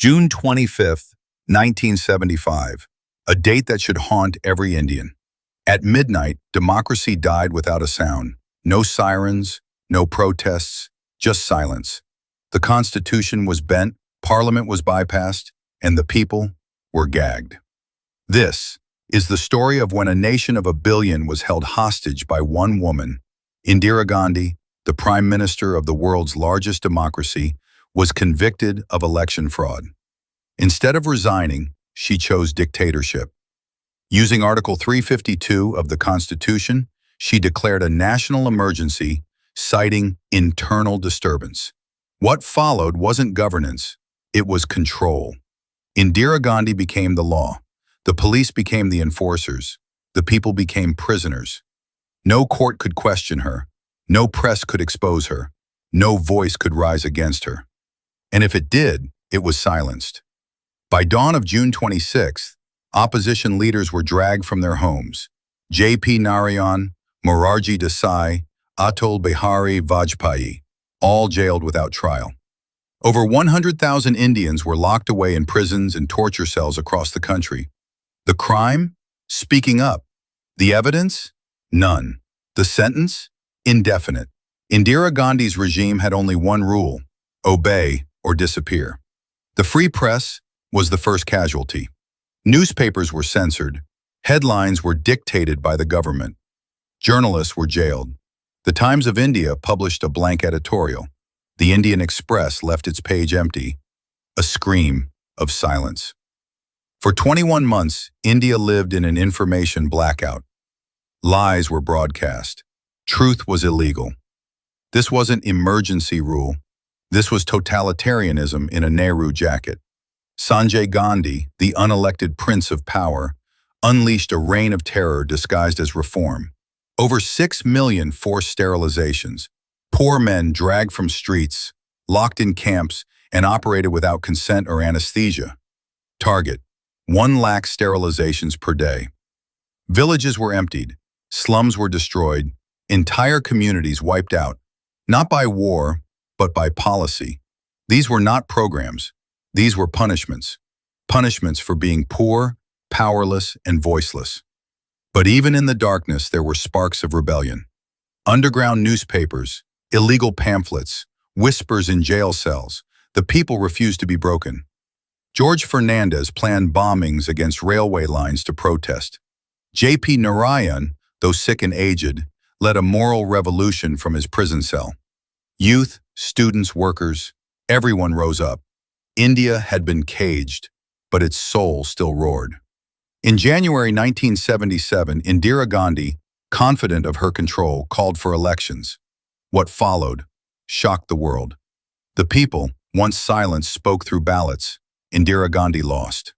June 25th, 1975, a date that should haunt every Indian. At midnight, democracy died without a sound. No sirens, no protests, just silence. The Constitution was bent, Parliament was bypassed, and the people were gagged. This is the story of when a nation of 1 billion was held hostage by one woman. Indira Gandhi, the Prime Minister of the world's largest democracy, was convicted of election fraud. Instead of resigning, she chose dictatorship. Using Article 352 of the Constitution, she declared a national emergency, citing internal disturbance. What followed wasn't governance, it was control. Indira Gandhi became the law. The police became the enforcers. The people became prisoners. No court could question her. No press could expose her. No voice could rise against her. And if it did, it was silenced. By dawn of June 26th, opposition leaders were dragged from their homes. J.P. Narayan, Morarji Desai, Atal Bihari Vajpayee, all jailed without trial. Over 100,000 Indians were locked away in prisons and torture cells across the country. The crime? Speaking up. The evidence? None. The sentence? Indefinite. Indira Gandhi's regime had only one rule: obey or disappear. The free press was the first casualty. Newspapers were censored. Headlines were dictated by the government. Journalists were jailed. The Times of India published a blank editorial. The Indian Express left its page empty, a scream of silence. For 21 months, India lived in an information blackout. Lies were broadcast. Truth was illegal. This wasn't emergency rule. This was totalitarianism in a Nehru jacket. Sanjay Gandhi, the unelected prince of power, unleashed a reign of terror disguised as reform. Over 6 million forced sterilizations. Poor men dragged from streets, locked in camps, and operated without consent or anesthesia. Target: 1 lakh sterilizations per day. Villages were emptied. Slums were destroyed. Entire communities wiped out, not by war, but by policy. These were not programs. These were punishments. Punishments for being poor, powerless, and voiceless. But even in the darkness, there were sparks of rebellion. Underground newspapers, illegal pamphlets, whispers in jail cells. The people refused to be broken. George Fernandez planned bombings against railway lines to protest. J.P. Narayan, though sick and aged, led a moral revolution from his prison cell. Youth, students, workers, everyone rose up. India had been caged, but its soul still roared. In January 1977, Indira Gandhi, confident of her control, called for elections. What followed shocked the world. The people, once silent, spoke through ballots. Indira Gandhi lost.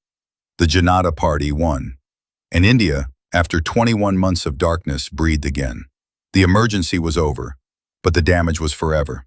The Janata Party won. And India, after 21 months of darkness, breathed again. The emergency was over, but the damage was forever.